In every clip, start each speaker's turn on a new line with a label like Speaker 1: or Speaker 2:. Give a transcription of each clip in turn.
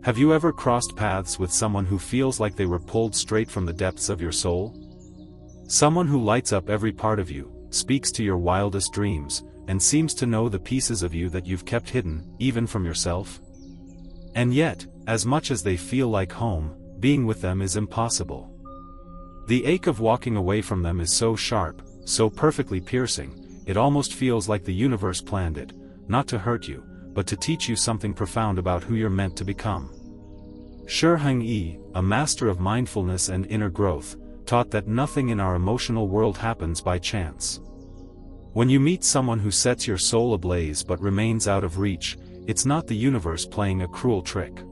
Speaker 1: Have you ever crossed paths with someone who feels like they were pulled straight from the depths of your soul? Someone who lights up every part of you, speaks to your wildest dreams, and seems to know the pieces of you that you've kept hidden, even from yourself? And yet, as much as they feel like home, being with them is impossible. The ache of walking away from them is so sharp, so perfectly piercing, it almost feels like the universe planned it, not to hurt you, but to teach you something profound about who you're meant to become. Shi Heng, a master of mindfulness and inner growth, taught that nothing in our emotional world happens by chance. When you meet someone who sets your soul ablaze but remains out of reach, it's not the universe playing a cruel trick.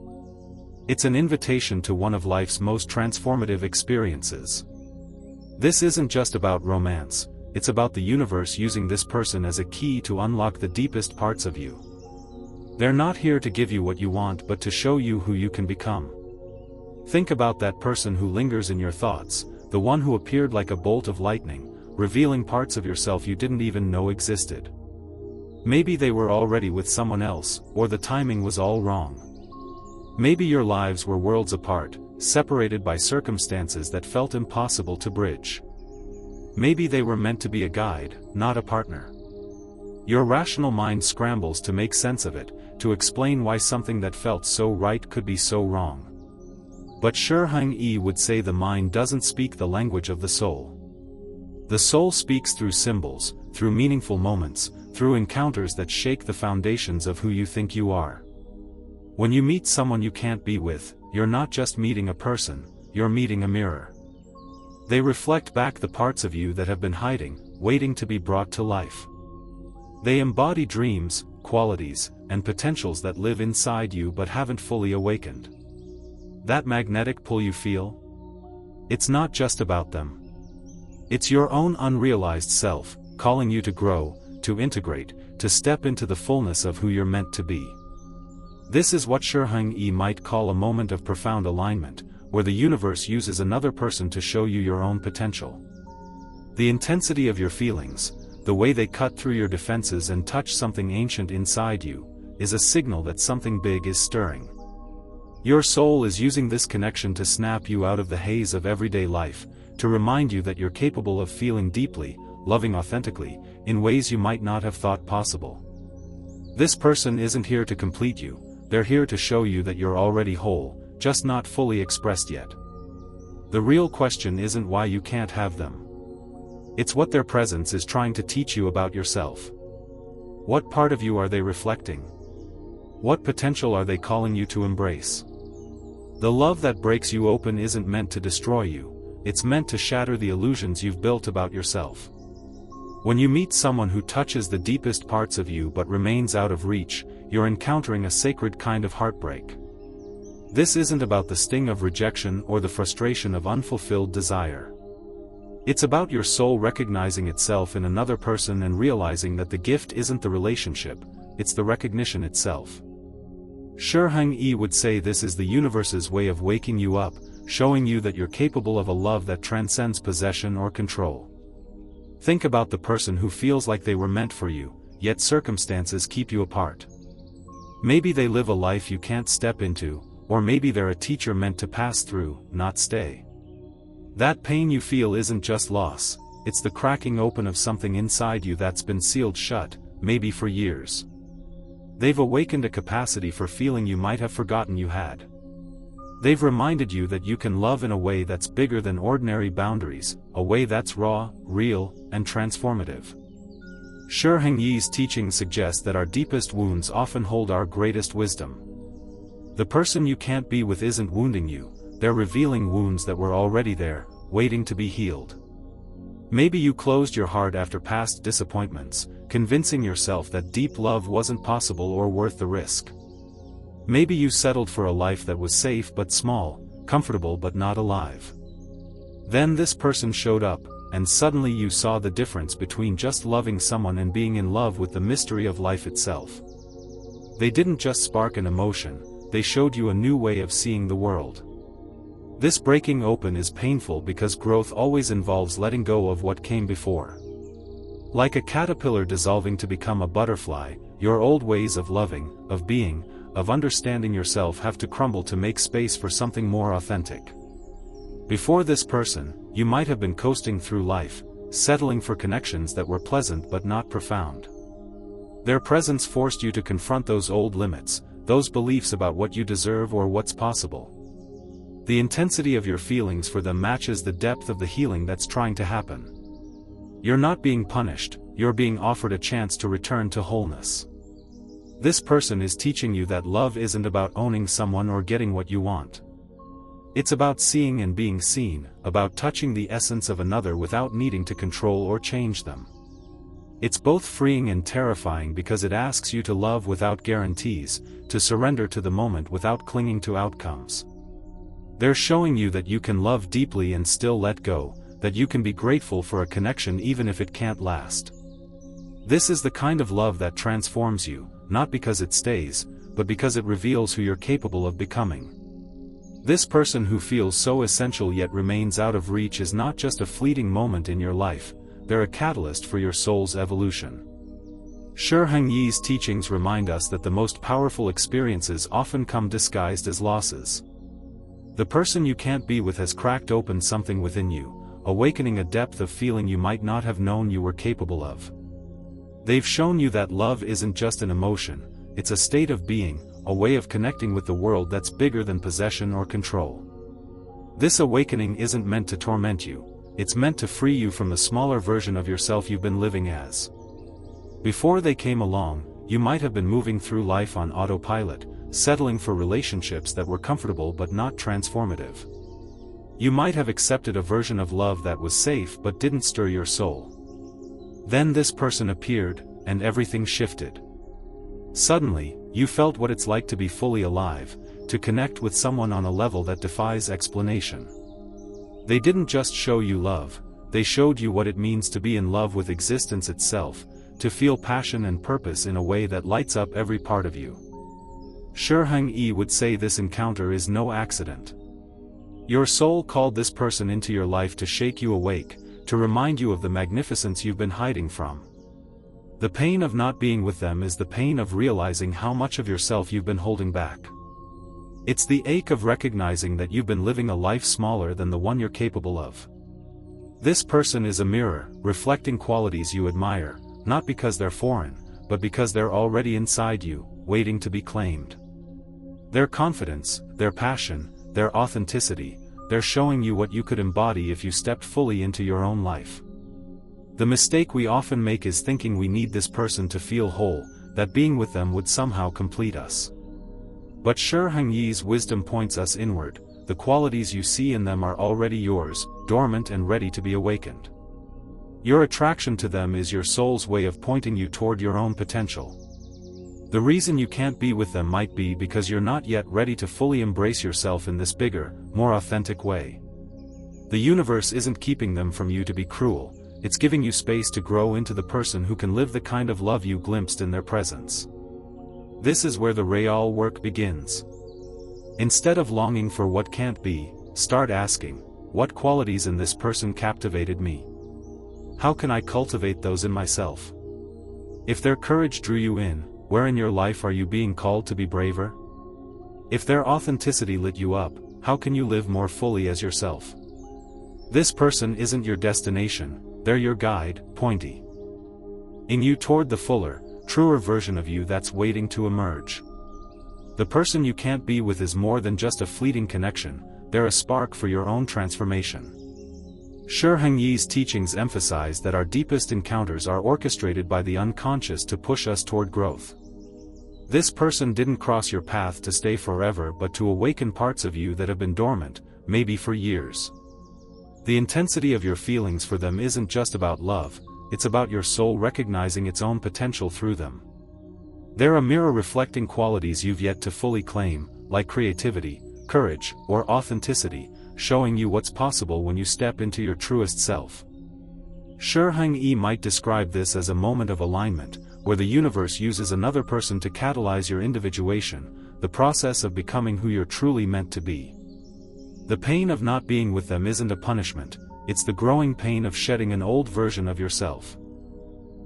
Speaker 1: It's an invitation to one of life's most transformative experiences. This isn't just about romance, it's about the universe using this person as a key to unlock the deepest parts of you. They're not here to give you what you want but to show you who you can become. Think about that person who lingers in your thoughts, the one who appeared like a bolt of lightning, revealing parts of yourself you didn't even know existed. Maybe they were already with someone else, or the timing was all wrong. Maybe your lives were worlds apart, separated by circumstances that felt impossible to bridge. Maybe they were meant to be a guide, not a partner. Your rational mind scrambles to make sense of it, to explain why something that felt so right could be so wrong. But Shi Heng would say the mind doesn't speak the language of the soul. The soul speaks through symbols, through meaningful moments, through encounters that shake the foundations of who you think you are. When you meet someone you can't be with, you're not just meeting a person, you're meeting a mirror. They reflect back the parts of you that have been hiding, waiting to be brought to life. They embody dreams, qualities, and potentials that live inside you but haven't fully awakened. That magnetic pull you feel? It's not just about them. It's your own unrealized self, calling you to grow, to integrate, to step into the fullness of who you're meant to be. This is what Shi Heng might call a moment of profound alignment, where the universe uses another person to show you your own potential. The intensity of your feelings, the way they cut through your defenses and touch something ancient inside you, is a signal that something big is stirring. Your soul is using this connection to snap you out of the haze of everyday life, to remind you that you're capable of feeling deeply, loving authentically, in ways you might not have thought possible. This person isn't here to complete you, they're here to show you that you're already whole, just not fully expressed yet. The real question isn't why you can't have them. It's what their presence is trying to teach you about yourself. What part of you are they reflecting? What potential are they calling you to embrace? The love that breaks you open isn't meant to destroy you, it's meant to shatter the illusions you've built about yourself. When you meet someone who touches the deepest parts of you but remains out of reach, you're encountering a sacred kind of heartbreak. This isn't about the sting of rejection or the frustration of unfulfilled desire. It's about your soul recognizing itself in another person and realizing that the gift isn't the relationship, it's the recognition itself. Shi Heng would say this is the universe's way of waking you up, showing you that you're capable of a love that transcends possession or control. Think about the person who feels like they were meant for you, yet circumstances keep you apart. Maybe they live a life you can't step into, or maybe they're a teacher meant to pass through, not stay. That pain you feel isn't just loss, it's the cracking open of something inside you that's been sealed shut, maybe for years. They've awakened a capacity for feeling you might have forgotten you had. They've reminded you that you can love in a way that's bigger than ordinary boundaries, a way that's raw, real, and transformative. Shi Heng's teaching suggests that our deepest wounds often hold our greatest wisdom. The person you can't be with isn't wounding you, they're revealing wounds that were already there, waiting to be healed. Maybe you closed your heart after past disappointments, convincing yourself that deep love wasn't possible or worth the risk. Maybe you settled for a life that was safe but small, comfortable but not alive. Then this person showed up, and suddenly you saw the difference between just loving someone and being in love with the mystery of life itself. They didn't just spark an emotion, they showed you a new way of seeing the world. This breaking open is painful because growth always involves letting go of what came before. Like a caterpillar dissolving to become a butterfly, your old ways of loving, of being, of understanding yourself have to crumble to make space for something more authentic. Before this person, you might have been coasting through life, settling for connections that were pleasant but not profound. Their presence forced you to confront those old limits, those beliefs about what you deserve or what's possible. The intensity of your feelings for them matches the depth of the healing that's trying to happen. You're not being punished, you're being offered a chance to return to wholeness. This person is teaching you that love isn't about owning someone or getting what you want. It's about seeing and being seen, about touching the essence of another without needing to control or change them. It's both freeing and terrifying because it asks you to love without guarantees, to surrender to the moment without clinging to outcomes. They're showing you that you can love deeply and still let go, that you can be grateful for a connection even if it can't last. This is the kind of love that transforms you, not because it stays, but because it reveals who you're capable of becoming. This person who feels so essential yet remains out of reach is not just a fleeting moment in your life, they're a catalyst for your soul's evolution. Shi Heng's teachings remind us that the most powerful experiences often come disguised as losses. The person you can't be with has cracked open something within you, awakening a depth of feeling you might not have known you were capable of. They've shown you that love isn't just an emotion, it's a state of being, a way of connecting with the world that's bigger than possession or control. This awakening isn't meant to torment you, it's meant to free you from the smaller version of yourself you've been living as. Before they came along, you might have been moving through life on autopilot, settling for relationships that were comfortable but not transformative. You might have accepted a version of love that was safe but didn't stir your soul. Then this person appeared, and everything shifted. Suddenly, you felt what it's like to be fully alive, to connect with someone on a level that defies explanation. They didn't just show you love, they showed you what it means to be in love with existence itself, to feel passion and purpose in a way that lights up every part of you. Shi Heng would say this encounter is no accident. Your soul called this person into your life to shake you awake, to remind you of the magnificence you've been hiding from. The pain of not being with them is the pain of realizing how much of yourself you've been holding back. It's the ache of recognizing that you've been living a life smaller than the one you're capable of. This person is a mirror, reflecting qualities you admire, not because they're foreign, but because they're already inside you, waiting to be claimed. Their confidence, their passion, their authenticity, they're showing you what you could embody if you stepped fully into your own life. The mistake we often make is thinking we need this person to feel whole, that being with them would somehow complete us. But Shi Heng's wisdom points us inward, the qualities you see in them are already yours, dormant and ready to be awakened. Your attraction to them is your soul's way of pointing you toward your own potential. The reason you can't be with them might be because you're not yet ready to fully embrace yourself in this bigger, more authentic way. The universe isn't keeping them from you to be cruel, it's giving you space to grow into the person who can live the kind of love you glimpsed in their presence. This is where the real work begins. Instead of longing for what can't be, start asking, what qualities in this person captivated me? How can I cultivate those in myself? If their courage drew you in, where in your life are you being called to be braver? If their authenticity lit you up, how can you live more fully as yourself? This person isn't your destination, they're your guide, pointing you toward the fuller, truer version of you that's waiting to emerge. The person you can't be with is more than just a fleeting connection, they're a spark for your own transformation. Shi Heng's teachings emphasize that our deepest encounters are orchestrated by the unconscious to push us toward growth. This person didn't cross your path to stay forever but to awaken parts of you that have been dormant, maybe for years. The intensity of your feelings for them isn't just about love, it's about your soul recognizing its own potential through them. They're a mirror reflecting qualities you've yet to fully claim, like creativity, courage, or authenticity, showing you what's possible when you step into your truest self. Shi Heng might describe this as a moment of alignment, where the universe uses another person to catalyze your individuation, the process of becoming who you're truly meant to be. The pain of not being with them isn't a punishment, it's the growing pain of shedding an old version of yourself.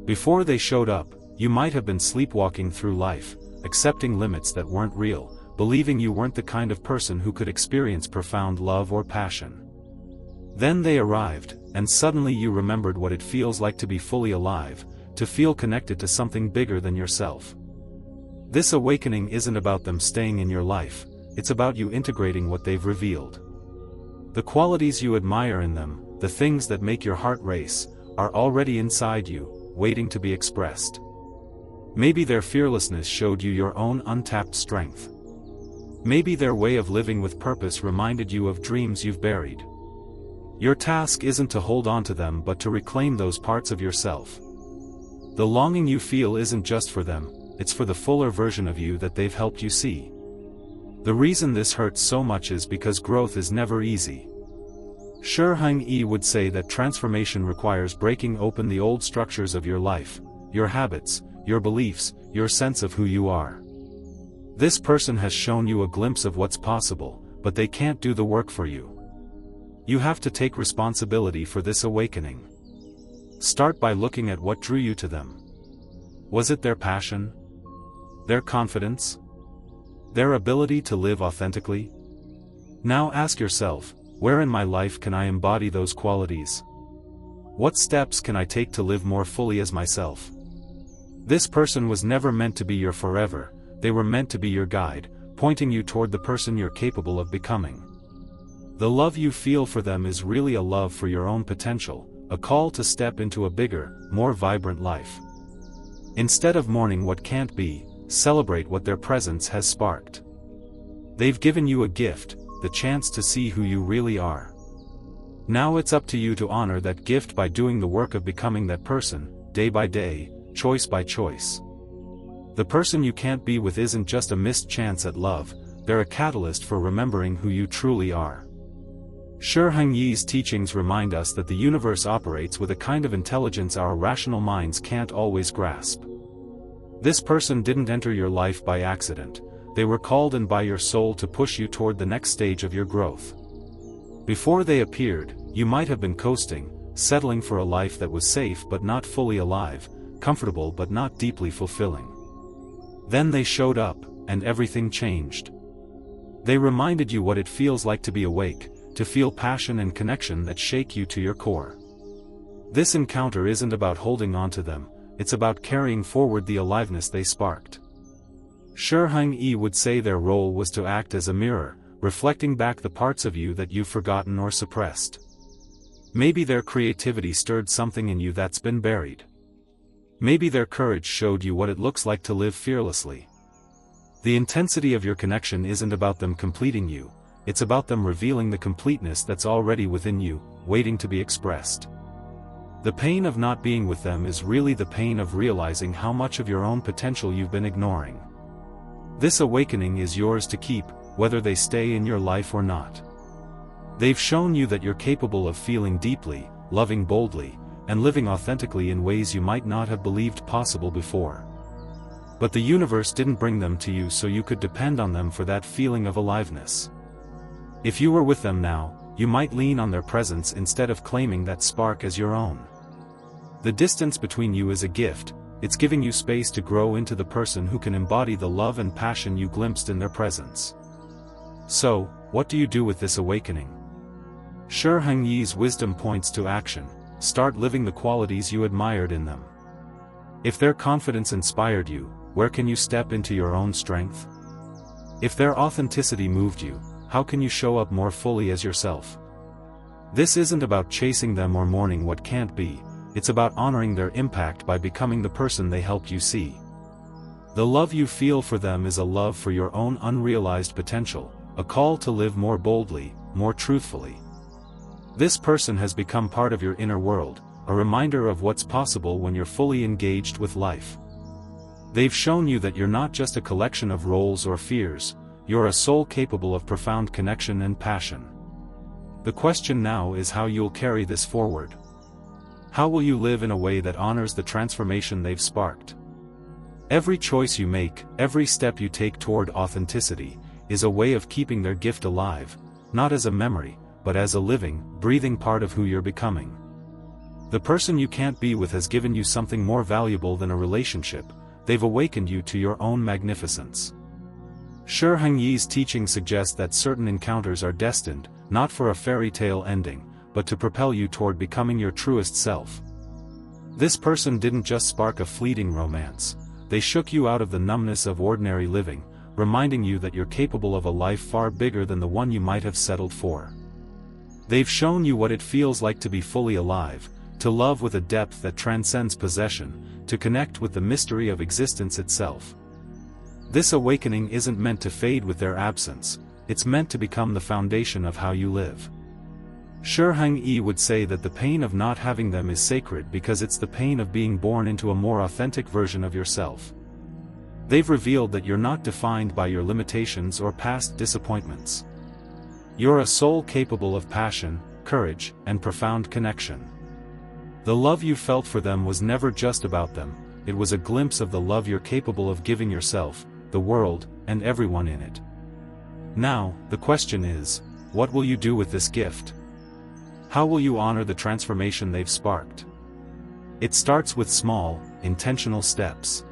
Speaker 1: Before they showed up, you might have been sleepwalking through life, accepting limits that weren't real, believing you weren't the kind of person who could experience profound love or passion. Then they arrived, and suddenly you remembered what it feels like to be fully alive, to feel connected to something bigger than yourself. This awakening isn't about them staying in your life, it's about you integrating what they've revealed. The qualities you admire in them, the things that make your heart race, are already inside you, waiting to be expressed. Maybe their fearlessness showed you your own untapped strength. Maybe their way of living with purpose reminded you of dreams you've buried. Your task isn't to hold on to them but to reclaim those parts of yourself. The longing you feel isn't just for them, it's for the fuller version of you that they've helped you see. The reason this hurts so much is because growth is never easy. Shi Heng would say that transformation requires breaking open the old structures of your life, your habits, your beliefs, your sense of who you are. This person has shown you a glimpse of what's possible, but they can't do the work for you. You have to take responsibility for this awakening. Start by looking at what drew you to them. Was it their passion? Their confidence? Their ability to live authentically? Now ask yourself, where in my life can I embody those qualities? What steps can I take to live more fully as myself? This person was never meant to be your forever, they were meant to be your guide, pointing you toward the person you're capable of becoming. The love you feel for them is really a love for your own potential, a call to step into a bigger, more vibrant life. Instead of mourning what can't be, celebrate what their presence has sparked. They've given you a gift, the chance to see who you really are. Now it's up to you to honor that gift by doing the work of becoming that person, day by day, choice by choice. The person you can't be with isn't just a missed chance at love, they're a catalyst for remembering who you truly are. Shi Heng's teachings remind us that the universe operates with a kind of intelligence our rational minds can't always grasp. This person didn't enter your life by accident, they were called in by your soul to push you toward the next stage of your growth. Before they appeared, you might have been coasting, settling for a life that was safe but not fully alive, comfortable but not deeply fulfilling. Then they showed up, and everything changed. They reminded you what it feels like to be awake, to feel passion and connection that shake you to your core. This encounter isn't about holding on to them, it's about carrying forward the aliveness they sparked. Shi Heng would say their role was to act as a mirror, reflecting back the parts of you that you've forgotten or suppressed. Maybe their creativity stirred something in you that's been buried. Maybe their courage showed you what it looks like to live fearlessly. The intensity of your connection isn't about them completing you, it's about them revealing the completeness that's already within you, waiting to be expressed. The pain of not being with them is really the pain of realizing how much of your own potential you've been ignoring. This awakening is yours to keep, whether they stay in your life or not. They've shown you that you're capable of feeling deeply, loving boldly, and living authentically in ways you might not have believed possible before. But the universe didn't bring them to you so you could depend on them for that feeling of aliveness. If you were with them now, you might lean on their presence instead of claiming that spark as your own. The distance between you is a gift, it's giving you space to grow into the person who can embody the love and passion you glimpsed in their presence. So, what do you do with this awakening? Shi Heng's wisdom points to action. Start living the qualities you admired in them. If their confidence inspired you, where can you step into your own strength? If their authenticity moved you, how can you show up more fully as yourself? This isn't about chasing them or mourning what can't be, it's about honoring their impact by becoming the person they helped you see. The love you feel for them is a love for your own unrealized potential, a call to live more boldly, more truthfully. This person has become part of your inner world, a reminder of what's possible when you're fully engaged with life. They've shown you that you're not just a collection of roles or fears, you're a soul capable of profound connection and passion. The question now is how you'll carry this forward. How will you live in a way that honors the transformation they've sparked? Every choice you make, every step you take toward authenticity, is a way of keeping their gift alive, not as a memory, but as a living, breathing part of who you're becoming. The person you can't be with has given you something more valuable than a relationship, they've awakened you to your own magnificence. Shi Heng's teaching suggests that certain encounters are destined, not for a fairy tale ending, but to propel you toward becoming your truest self. This person didn't just spark a fleeting romance, they shook you out of the numbness of ordinary living, reminding you that you're capable of a life far bigger than the one you might have settled for. They've shown you what it feels like to be fully alive, to love with a depth that transcends possession, to connect with the mystery of existence itself. This awakening isn't meant to fade with their absence, it's meant to become the foundation of how you live. Shi Heng would say that the pain of not having them is sacred because it's the pain of being born into a more authentic version of yourself. They've revealed that you're not defined by your limitations or past disappointments. You're a soul capable of passion, courage, and profound connection. The love you felt for them was never just about them, it was a glimpse of the love you're capable of giving yourself, the world, and everyone in it. Now, the question is, what will you do with this gift? How will you honor the transformation they've sparked? It starts with small, intentional steps.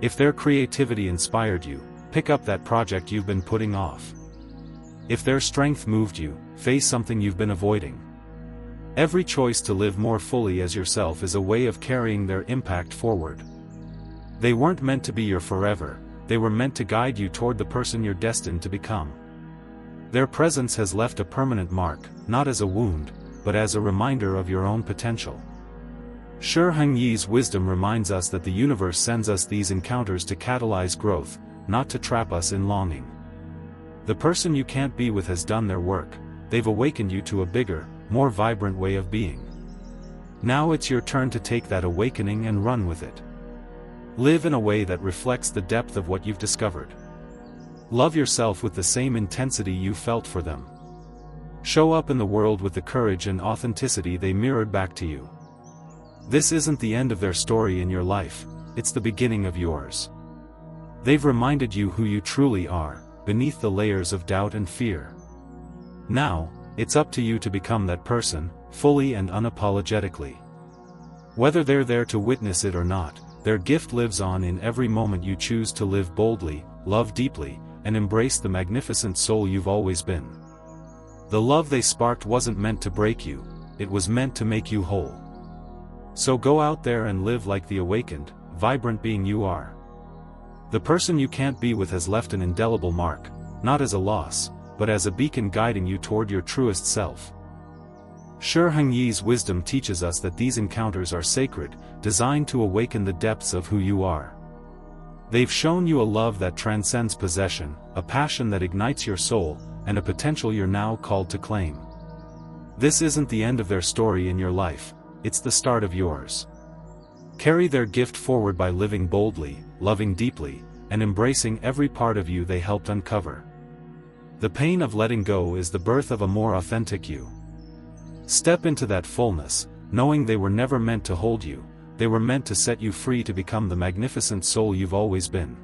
Speaker 1: If their creativity inspired you, pick up that project you've been putting off. If their strength moved you, face something you've been avoiding. Every choice to live more fully as yourself is a way of carrying their impact forward. They weren't meant to be your forever, they were meant to guide you toward the person you're destined to become. Their presence has left a permanent mark, not as a wound, but as a reminder of your own potential. Shi Heng's wisdom reminds us that the universe sends us these encounters to catalyze growth, not to trap us in longing. The person you can't be with has done their work, they've awakened you to a bigger, more vibrant way of being. Now it's your turn to take that awakening and run with it. Live in a way that reflects the depth of what you've discovered. Love yourself with the same intensity you felt for them. Show up in the world with the courage and authenticity they mirrored back to you. This isn't the end of their story in your life, it's the beginning of yours. They've reminded you who you truly are, beneath the layers of doubt and fear. Now, it's up to you to become that person, fully and unapologetically. Whether they're there to witness it or not, their gift lives on in every moment you choose to live boldly, love deeply, and embrace the magnificent soul you've always been. The love they sparked wasn't meant to break you, it was meant to make you whole. So go out there and live like the awakened, vibrant being you are. The person you can't be with has left an indelible mark, not as a loss, but as a beacon guiding you toward your truest self. Shi Heng's wisdom teaches us that these encounters are sacred, designed to awaken the depths of who you are. They've shown you a love that transcends possession, a passion that ignites your soul, and a potential you're now called to claim. This isn't the end of their story in your life, it's the start of yours. Carry their gift forward by living boldly, loving deeply, and embracing every part of you they helped uncover. The pain of letting go is the birth of a more authentic you. Step into that fullness, knowing they were never meant to hold you, they were meant to set you free to become the magnificent soul you've always been.